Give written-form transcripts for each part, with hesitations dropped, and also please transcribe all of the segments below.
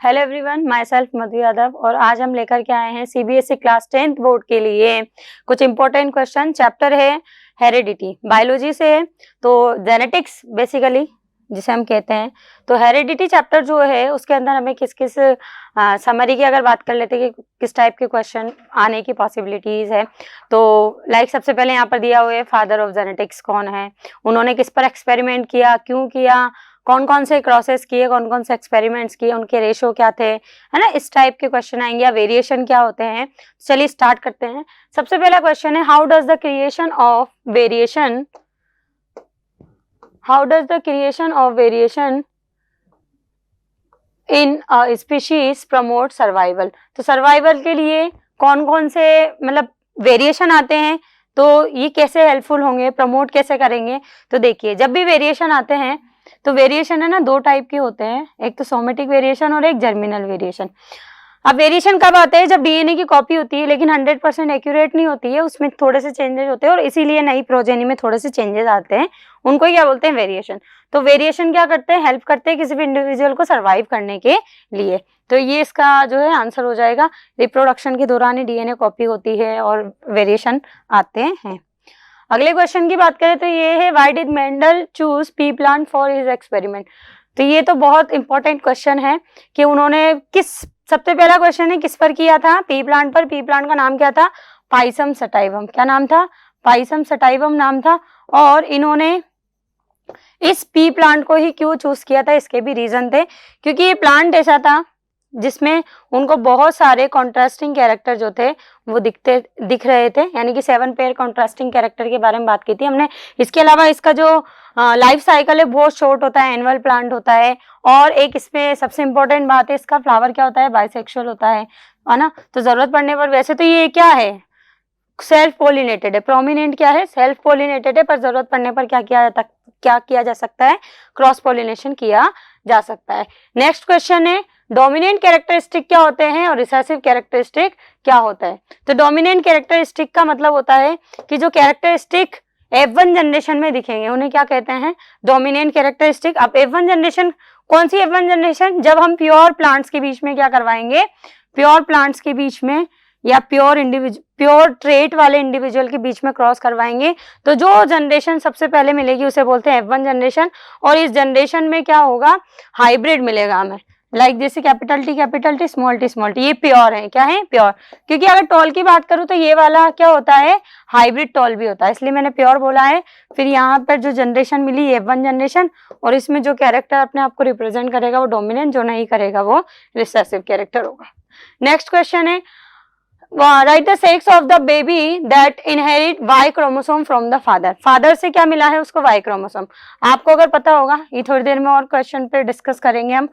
Hello everyone, my self मधु यादव और आज हम लेकर के आए हैं सीबीएसई क्लास 10th बोर्ड के लिए कुछ इंपॉर्टेंट क्वेश्चन। चैप्टर है हेरिडिटी, बायोलॉजी से है, तो जेनेटिक्स बेसिकली जिसे हम कहते हैं। तो हेरिडिटी चैप्टर जो है उसके अंदर हमें किस किस समरी की अगर बात कर लेते हैं कि किस टाइप के क्वेश्चन आने की पॉसिबिलिटीज है, तो सबसे पहले यहाँ पर दिया हुआ है फादर ऑफ जेनेटिक्स कौन है, उन्होंने किस पर एक्सपेरिमेंट किया, क्यों किया, कौन कौन से क्रॉसेस किए, कौन कौन से एक्सपेरिमेंट्स किए, उनके रेशो क्या थे, है ना, इस टाइप के क्वेश्चन आएंगे। या वेरिएशन क्या होते हैं। चलिए स्टार्ट करते हैं। सबसे पहला क्वेश्चन है how does the creation of variation in species promote survival. तो सर्वाइवल के लिए कौन कौन से मतलब वेरिएशन आते हैं, तो ये कैसे हेल्पफुल होंगे, प्रमोट कैसे करेंगे। तो देखिए, जब भी वेरिएशन आते हैं तो वेरिएशन है ना दो टाइप के होते हैं, एक तो सोमेटिक वेरिएशन और एक जर्मिनल वेरिएशन। अब वेरिएशन कब आते हैं, जब डीएनए की कॉपी होती है लेकिन 100% एक्यूरेट नहीं होती है, उसमें थोड़े से चेंजेस होते हैं और इसीलिए नई प्रोजेनी में थोड़े से चेंजेस आते हैं, उनको क्या बोलते हैं, वेरिएशन। तो वेरिएशन क्या करते हैं, हेल्प करते हैं किसी भी इंडिविजुअल को सर्वाइव करने के लिए। तो ये इसका जो है आंसर हो जाएगा। रिप्रोडक्शन के दौरान ही डीएनए कॉपी होती है और वेरिएशन आते हैं। अगले क्वेश्चन की बात करें तो ये है why did Mendel choose P plant for his experiment. तो ये तो बहुत इंपॉर्टेंट क्वेश्चन है कि उन्होंने सबसे पहला क्वेश्चन है किस पर किया था, पी प्लांट पर। पी प्लांट का नाम क्या था, पाइसम सटाइवम। क्या नाम था, पाइसम सटाइवम नाम था। और इन्होंने इस पी प्लांट को ही क्यों चूज किया था, इसके भी रीजन थे, क्योंकि ये प्लांट ऐसा था जिसमें उनको बहुत सारे कॉन्ट्रास्टिंग कैरेक्टर जो थे वो दिख रहे थे, यानी कि 7 पेयर कॉन्ट्रास्टिंग कैरेक्टर के बारे में बात की थी हमने। इसके अलावा इसका जो लाइफ साइकिल है बहुत शॉर्ट होता है, एनुअल प्लांट होता है। और एक इसमें सबसे इंपॉर्टेंट बात है, इसका फ्लावर क्या होता है, बाइसेक्सुअल होता है ना। तो जरूरत पड़ने पर, वैसे तो ये क्या है, सेल्फ पोलिनेटेड है, प्रोमिनेंट क्या है, सेल्फ पोलिनेटेड है, पर जरूरत पड़ने पर क्या किया जा सकता है, क्रॉस पोलिनेशन किया जा सकता है। नेक्स्ट क्वेश्चन है डोमिनेंट कैरेक्टरिस्टिक क्या होते हैं और रिसेसिव कैरेक्टरिस्टिक क्या होता है। तो डोमिनेंट कैरेक्टरिस्टिक का मतलब होता है कि जो कैरेक्टरिस्टिक F1 जनरेशन में दिखेंगे उन्हें क्या कहते हैं, डोमिनेंट कैरेक्टरिस्टिक। अब F1 जनरेशन कौन सी F1 जनरेशन, जब हम प्योर प्लांट्स के बीच में क्या करवाएंगे, प्योर प्लांट्स के बीच में या प्योर ट्रेट वाले इंडिविजुअल के बीच में क्रॉस करवाएंगे, तो जो जनरेशन सबसे पहले मिलेगी उसे बोलते हैं F1 जनरेशन। और इस जनरेशन में क्या होगा, हाइब्रिड मिलेगा हमें, लाइक जैसे कैपिटल टी स्मॉल टी, ये प्योर है, क्या है, प्योर। क्योंकि अगर टॉल की बात करूं तो ये वाला क्या होता है, हाइब्रिड टॉल भी होता है, इसलिए मैंने प्योर बोला है। फिर यहाँ पर जो जनरेशन मिली F1 जनरेशन, और इसमें जो कैरेक्टर अपने आप को रिप्रेजेंट करेगा वो डोमिनेंट, जो नहीं करेगा वो रिसेसिव कैरेक्टर होगा। नेक्स्ट क्वेश्चन है write the sex of the baby that inherit Y chromosome from the father. Father से क्या मिला है उसको, वाई क्रोमोसोम। आपको अगर पता होगा, ये थोड़ी देर में और क्वेश्चन पे डिस्कस करेंगे हम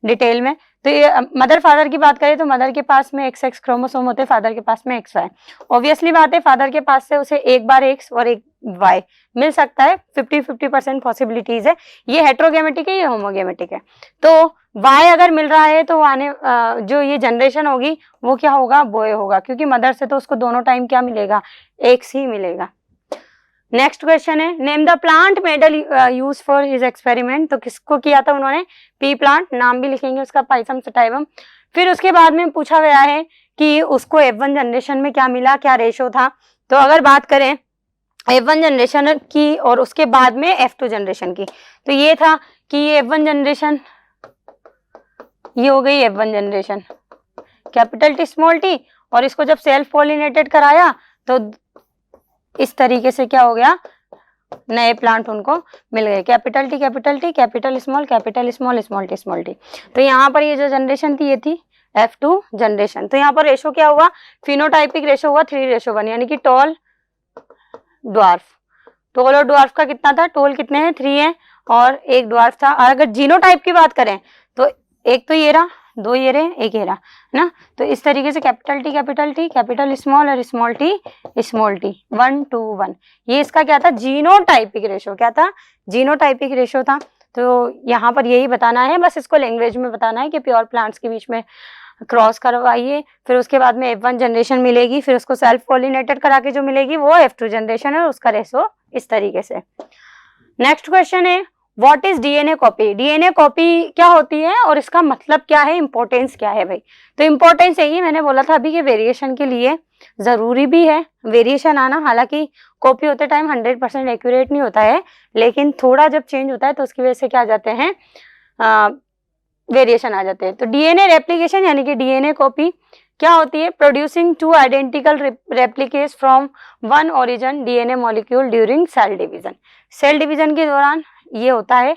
डिटेल में। तो ये मदर फादर की बात करें तो मदर के पास में XX क्रोमोसोम होते हैं, फादर के पास में XY। ऑब्वियसली बात है, फादर के पास से उसे एक बार X और एक Y मिल सकता है, 50-50% पॉसिबिलिटीज है। ये हेट्रोगेमेटिक है, ये होमोगेमेटिक है। तो Y अगर मिल रहा है तो आने जो ये जनरेशन होगी वो क्या होगा, बॉय होगा, क्योंकि मदर से तो उसको दोनों टाइम क्या मिलेगा, X ही मिलेगा। नेक्स्ट क्वेश्चन है name the plant medal use for his experiment. तो किसको किया था उन्होंने, पी प्लांट, नाम भी लिखेंगे उसका, पाइसम सटाइवम। फिर उसके बाद में पूछा गया है कि उसको F1 जनरेशन में क्या मिला, क्या रेशो था। तो अगर बात करें F1 जनरेशन की और उसके बाद में F2 जनरेशन की, तो ये था कि ये F1 जनरेशन, ये हो गई F1 generation, capital T small T, और इसको जब सेल्फ पॉलिनेटेड कराया तो इस तरीके से क्या हो गया, नए प्लांट उनको मिल गए, capital T capital small small T. तो यहाँ पर ये जो जनरेशन थी ये थी F2 जनरेशन। तो यहाँ पर रेशो क्या हुआ, फिनोटाइपिक रेशो हुआ 3:1, यानी कि टॉल ड्वार्फ। टॉल और ड्वार्फ का कितना था, टॉल कितने हैं, 3 है, और एक ड्वार्फ था। और अगर जीनोटाइप की बात करें तो एक तो ये रहा, 2 ये रहे, एक ये रहा, है ना। तो इस तरीके से कैपिटल टी कैपिटल स्मॉल और स्मॉल टी 1:1। ये इसका क्या था, जीनोटाइपिक रेशो, क्या था, जीनोटाइपिक रेशो था। तो यहाँ पर यही बताना है, बस इसको लैंग्वेज में बताना है कि प्योर प्लांट्स के बीच में क्रॉस करवाइए, फिर उसके बाद में F1 जनरेशन मिलेगी, फिर उसको सेल्फ पॉलिनेटेड करा के जो मिलेगी वो F2 जनरेशन है, उसका रेशो इस तरीके से। नेक्स्ट क्वेश्चन है what is DNA copy, DNA copy क्या होती है और इसका मतलब क्या है, इंपॉर्टेंस क्या है भाई। तो इंपॉर्टेंस यही मैंने बोला था अभी कि वेरिएशन के लिए जरूरी भी है वेरिएशन आना, हालांकि कॉपी होते टाइम 100% एक्यूरेट नहीं होता है, लेकिन थोड़ा जब चेंज होता है तो उसकी वजह से क्या आ जाते हैं, वेरिएशन आ जाते हैं। तो डीएनए रेप्लिकेशन यानी कि डीएनए कॉपी क्या होती है, producing 2 identical replicates from one origin DNA molecule during cell division. Cell division के दौरान ये होता है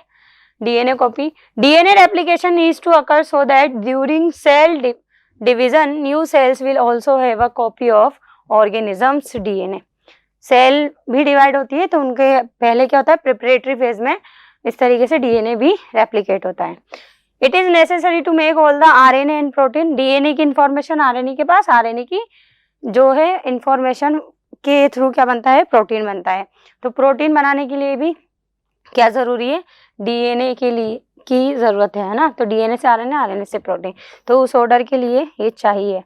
DNA copy. DNA replication needs to occur so that during cell division new cells will also have a copy of organism's DNA. Cell भी divide होती है तो उनके पहले क्या होता है, प्रिपरेटरी फेज में इस तरीके से डीएनए भी रेप्लिकेट होता है। It is necessary to make all the RNA and protein, DNA की इंफॉर्मेशन आरएनए के पास, आरएनए की जो है इंफॉर्मेशन के थ्रू क्या बनता है, प्रोटीन बनता है। तो प्रोटीन बनाने के लिए भी क्या जरूरी है, डीएनए के लिए की जरूरत है ना। तो डीएनए से आरएनए, आरएनए से प्रोटीन, तो उस ऑर्डर के लिए ये चाहिए।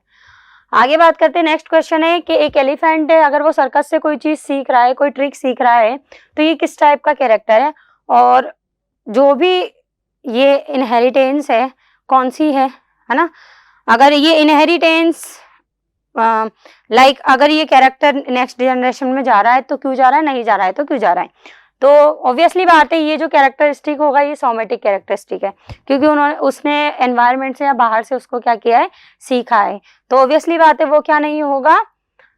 आगे बात करते हैं, नेक्स्ट क्वेश्चन है कि एक एलिफेंट है, अगर वो सर्कस से कोई चीज सीख रहा है, कोई ट्रिक सीख रहा है, तो ये किस टाइप का कैरेक्टर है, और जो भी ये इनहेरिटेंस है कौन सी है ना। अगर ये इनहेरिटेंस लाइक अगर ये कैरेक्टर नेक्स्ट जनरेशन में जा रहा है तो क्यों जा रहा है, नहीं जा रहा है तो क्यों जा रहा है। तो ऑब्वियसली बात है ये जो कैरेक्टरिस्टिक होगा ये सोमेटिक कैरेक्टरिस्टिक है, क्योंकि उसने एनवायरनमेंट से या बाहर से उसको क्या किया है, सीखा है। तो ऑब्वियसली बात है वो क्या नहीं होगा,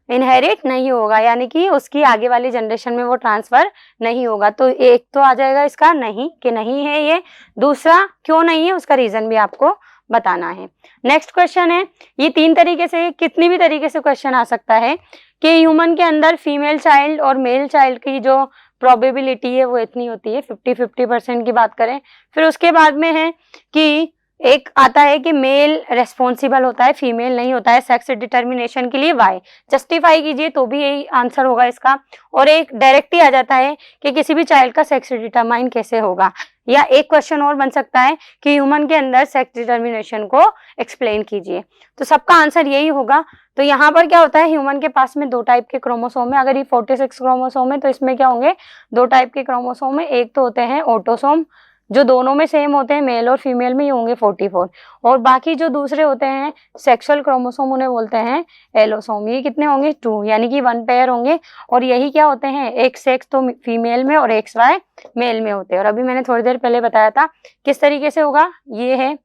इनहेरिट नहीं होगा, यानी कि उसकी आगे वाली जनरेशन में वो ट्रांसफर नहीं होगा। तो एक तो आ जाएगा इसका नहीं, कि नहीं है ये। दूसरा क्यों नहीं है उसका रीजन भी आपको बताना है। नेक्स्ट क्वेश्चन है, ये 3 तरीके से, कितनी भी तरीके से क्वेश्चन आ सकता है कि ह्यूमन के अंदर फीमेल चाइल्ड और मेल चाइल्ड की जो प्रोबेबिलिटी है वो इतनी होती है 50-50% की बात करें। फिर उसके बाद में है कि एक आता है कि मेल रेस्पॉन्सिबल होता है, फीमेल नहीं होता है सेक्स डिटर्मिनेशन के लिए, वाई जस्टिफाई कीजिए तो भी यही आंसर होगा इसका। और एक डायरेक्ट ही आ जाता है कि किसी भी चाइल्ड का सेक्स डिटरमाइन कैसे होगा। या एक क्वेश्चन और बन सकता है कि ह्यूमन के अंदर सेक्स डिटर्मिनेशन को एक्सप्लेन कीजिए। तो सबका आंसर यही होगा। तो यहाँ पर क्या होता है, ह्यूमन के पास में 2 टाइप के क्रोमोसोम है। अगर ये 46 क्रोमोसोम है तो इसमें क्या होंगे, 2 टाइप के क्रोमोसोम है। एक तो होते हैं ऑटोसोम जो दोनों में सेम होते हैं, मेल और फीमेल में ही होंगे 44, और बाकी जो दूसरे होते हैं सेक्सुअल क्रोमोसोम उन्हें बोलते हैं एलोसोम। ये कितने होंगे, 2, यानी कि 1 पेयर होंगे। और यही क्या होते हैं, एक सेक्स तो फीमेल में और XY मेल में होते हैं। और अभी मैंने थोड़ी देर पहले बताया था किस तरीके से होगा, ये है,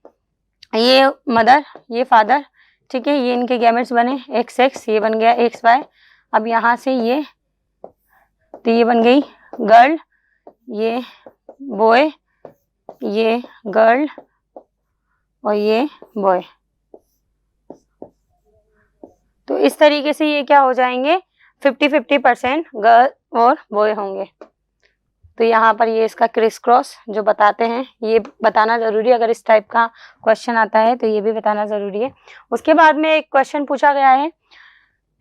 ये मदर, ये फादर, ठीक है, ये इनके गैमेट्स बने, एक सेक्स, ये बन गया XY। अब यहाँ से ये, तो ये बन गई गर्ल, ये बॉय, ये गर्ल और ये बॉय। तो इस तरीके से ये क्या हो जाएंगे, 50-50% गर्ल और बॉय होंगे। तो यहाँ पर ये इसका क्रिस क्रॉस जो बताते हैं, ये बताना जरूरी है। अगर इस टाइप का क्वेश्चन आता है तो ये भी बताना जरूरी है। उसके बाद में एक क्वेश्चन पूछा गया है,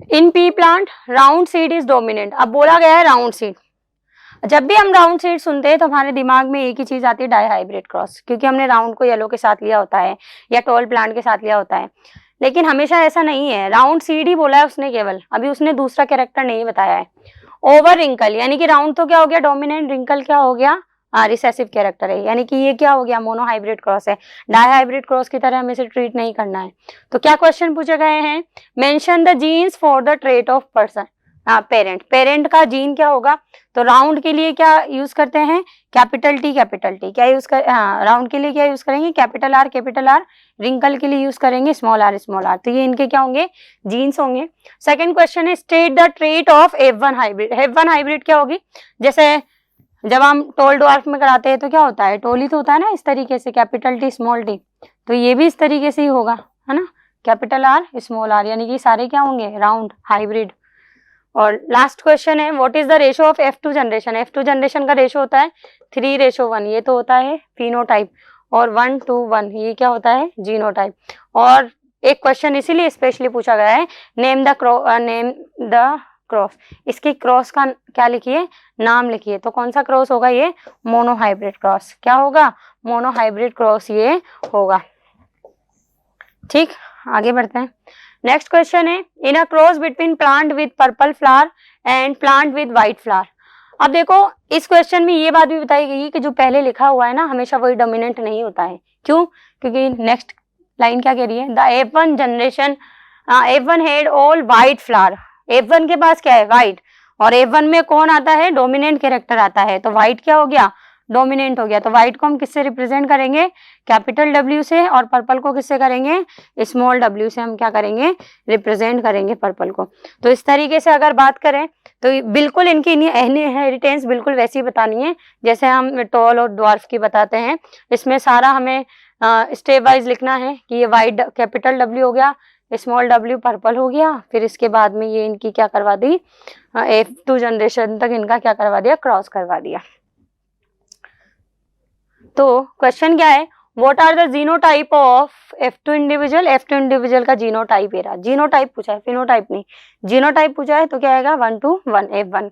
in pea plant round seed is dominant. अब बोला गया है राउंड सीड, जब भी हम राउंड सीड सुनते हैं तो हमारे दिमाग में एक ही चीज आती है, डाईहाइब्रिड क्रॉस, क्योंकि हमने राउंड को येलो के साथ लिया होता है या टॉल प्लांट के साथ लिया होता है। लेकिन हमेशा ऐसा नहीं है, राउंड सीड ही बोला है उसने केवल, अभी उसने दूसरा कैरेक्टर नहीं बताया है। ओवर रिंकल, यानी कि राउंड तो क्या हो गया डोमिनेंट, रिंकल क्या हो गया रिसेसिव कैरेक्टर है, यानी कि ये क्या हो गया मोनोहाइब्रिड क्रॉस है। डाईहाइब्रिड क्रॉस की तरह हमें इसे ट्रीट नहीं करना है। तो क्या क्वेश्चन पूछे गए हैं, mention the genes for the trait of person, parent, parent का जीन क्या होगा। तो राउंड के लिए क्या यूज करते हैं, कैपिटल टी क्या यूज कर, राउंड के लिए क्या यूज करेंगे, कैपिटल आर, रिंकल के लिए यूज करेंगे स्मॉल आर। तो ये इनके क्या होंगे, जीन्स होंगे। सेकंड क्वेश्चन है, state the trait of F1 hybrid. F1 hybrid क्या होगी, जैसे जब हम टोल डॉर्फ में कराते हैं तो क्या होता है, टोल ही तो होता है ना इस तरीके से, कैपिटल टी स्मॉल टी, तो ये भी इस तरीके से ही होगा, है ना, कैपिटल आर स्मॉल आर, यानी कि सारे क्या होंगे राउंड हाइब्रिड। और लास्ट क्वेश्चन है, what is the ratio of F2 generation. F2 generation का रेशो होता है 3:1, ये तो होता है फिनोटाइप, और 1:1 ये क्या होता है जीनोटाइप। और एक क्वेश्चन इसीलिए स्पेशली पूछा गया है, नेम द क्रॉस, इसकी क्रॉस का क्या लिखिए, नाम लिखिए। तो कौन सा क्रॉस होगा, ये मोनोहाइब्रिड क्रॉस, क्या होगा मोनोहाइब्रिड क्रॉस ये होगा। ठीक, आगे बढ़ते हैं। नेक्स्ट क्वेश्चन है, in a cross between plant with purple flower and plant with white flower. अब देखो इस क्वेश्चन में ये बात भी बताई गई है कि जो पहले लिखा हुआ है ना हमेशा वही डोमिनेंट नहीं होता है। क्यों? क्योंकि नेक्स्ट लाइन क्या कह रही है, the F1 generation F1 had all white flower. F1 के पास क्या है, वाइट, और F1 में कौन आता है, डोमिनेंट कैरेक्टर आता है, तो वाइट क्या हो गया, डोमिनेंट हो गया। तो व्हाइट को हम किससे रिप्रेजेंट करेंगे, कैपिटल W से, और पर्पल को किससे करेंगे, स्मॉल w से हम क्या करेंगे, रिप्रेजेंट करेंगे पर्पल को। तो इस तरीके से अगर बात करें तो बिल्कुल इनकी इनहेरिटेंस बिल्कुल वैसी बतानी है जैसे हम टॉल और ड्वार्फ की बताते हैं। इसमें सारा हमें स्टेप वाइज लिखना है कि ये वाइट कैपिटल W हो गया, स्मॉल w पर्पल हो गया, फिर इसके बाद में ये इनकी क्या करवा दी, F2 जनरेशन तक इनका क्या करवा दिया, क्रॉस करवा दिया। तो क्वेश्चन क्या है, what are the genotype of F2 individual. F2 individual का जीनोटाइप है, जीनोटाइप पूछा है, फिनोटाइप नहीं, जीनोटाइप पूछा है, तो क्या आएगा 1 to 1 F1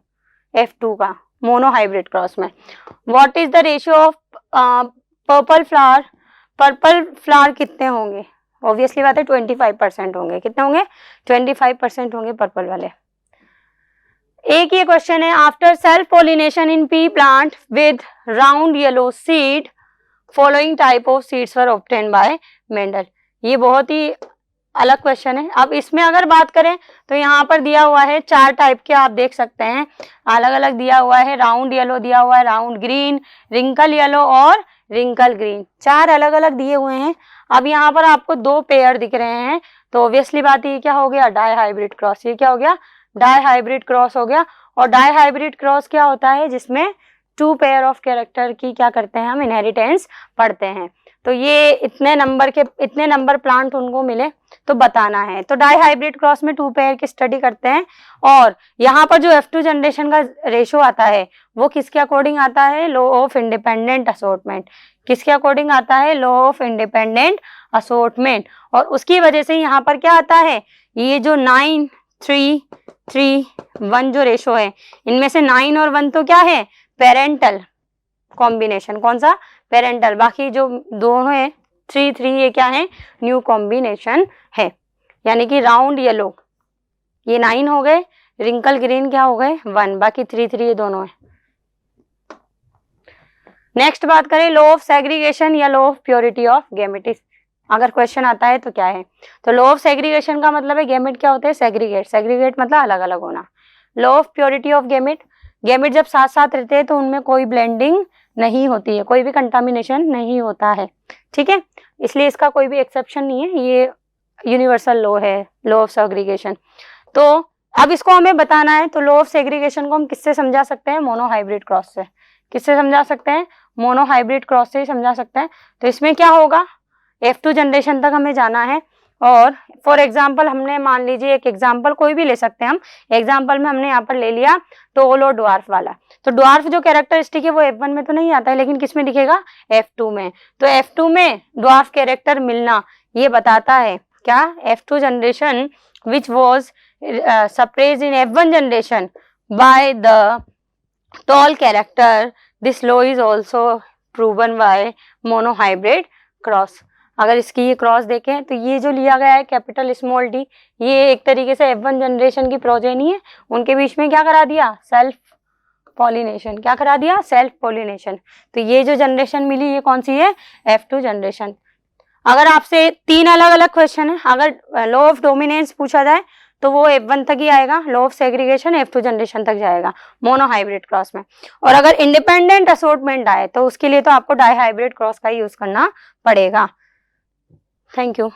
F2 का मोनो हाइब्रिड क्रॉस में। What is the ratio of purple flower, purple flower कितने होंगे, ऑब्वियसली बात है 25% होंगे, कितने होंगे 25% होंगे पर्पल वाले। एक ये क्वेश्चन है, after self pollination in pea plant with round yellow seed following type of seeds were obtained by Mendel. ये बहुत ही अलग क्वेश्चन है। अब इसमें अगर बात करें तो यहाँ पर दिया हुआ है 4 टाइप के, आप देख सकते हैं अलग अलग दिया हुआ है, राउंड येलो दिया हुआ है, राउंड ग्रीन, रिंकल येलो और रिंकल ग्रीन, 4 अलग अलग दिए हुए हैं। अब यहाँ पर आपको 2 पेयर दिख रहे हैं, तो ऑब्वियसली बात ये क्या हो गया, डाई हाइब्रिड क्रॉस। ये क्या हो गया, डाई हाइब्रिड क्रॉस हो गया। और डाई हाइब्रिड क्रॉस क्या होता है, जिसमें 2 पेयर ऑफ कैरेक्टर की क्या करते हैं हम, इनहेरिटेंस पढ़ते हैं। तो ये इतने नंबर प्लांट उनको मिले तो बताना है। तो डाई हाइब्रिड क्रॉस में 2 पेयर की स्टडी करते हैं। और यहाँ पर जो F2 जनरेशन का रेशो आता है वो किसके अकॉर्डिंग आता है, लॉ ऑफ इंडिपेंडेंट असॉर्टमेंट। किसके अकॉर्डिंग आता है, लॉ ऑफ इंडिपेंडेंट असॉर्टमेंट। और उसकी वजह से यहाँ पर क्या आता है, ये जो 9 3 3 1 जो रेशो है, इनमें से 9 और 1 तो क्या है, पेरेंटल कॉम्बिनेशन, कौन सा, पेरेंटल। बाकी जो दोनों है 3 3 ये क्या है, न्यू कॉम्बिनेशन है। यानी कि राउंड येलो ये 9 हो गए, रिंकल ग्रीन क्या हो गए 1, बाकी 3 3 ये दोनों है। नेक्स्ट बात करें लॉ ऑफ सेग्रीगेशन या law of purity of gametes. अगर क्वेश्चन आता है तो क्या है, तो लॉ ऑफ सेग्रीगेशन का मतलब है गैमेट क्या होते हैं, सेग्रीगेट, सेग्रीगेट मतलब अलग अलग होना। Law of purity of gamete, gamete जब साथ साथ रहते हैं तो उनमें कोई ब्लेंडिंग नहीं होती है, कोई भी कंटामिनेशन नहीं होता है, ठीक है, इसलिए इसका कोई भी एक्सेप्शन नहीं है, ये यूनिवर्सल लॉ है, लॉ ऑफ सेग्रीगेशन। तो अब इसको हमें बताना है, तो लॉ ऑफ सेग्रीगेशन को हम किससे समझा सकते हैं, मोनो हाइब्रिड क्रॉस से। किससे समझा सकते हैं, मोनो हाइब्रिड क्रॉस से ही समझा सकते हैं। तो इसमें क्या होगा, F2 जनरेशन तक हमें जाना है। और फॉर एग्जाम्पल हमने मान लीजिए एक एग्जाम्पल कोई भी ले सकते हैं हम, एग्जाम्पल में हमने यहाँ पर ले लिया टॉल और ड्वार्फ वाला। तो ड्वार्फ जो कैरेक्टरिस्टिक है वो F1 में तो नहीं आता है, लेकिन किस में दिखेगा, F2 में। तो F2 में ड्वार्फ कैरेक्टर मिलना ये बताता है क्या, F2 generation which was suppressed in F1 generation by the tall character, this law is also proven by mono hybrid cross. अगर इसकी ये क्रॉस देखें तो ये जो लिया गया है कैपिटल स्मॉल डी, ये एक तरीके से F1 जनरेशन की प्रोजेनी है, उनके बीच में क्या करा दिया, सेल्फ पॉलिनेशन। क्या करा दिया, सेल्फ पॉलिनेशन। तो ये जो जनरेशन मिली ये कौन सी है, F2 जनरेशन। अगर आपसे 3 अलग अलग क्वेश्चन है, अगर लॉ ऑफ डोमिनेंस पूछा जाए तो वो F1 तक ही आएगा, law of segregation F2 generation तक जाएगा मोनो हाइब्रिड क्रॉस में। और अगर इंडिपेंडेंट असॉर्टमेंट आए तो उसके लिए तो आपको डाई हाइब्रिड क्रॉस का ही यूज करना पड़ेगा। Thank you.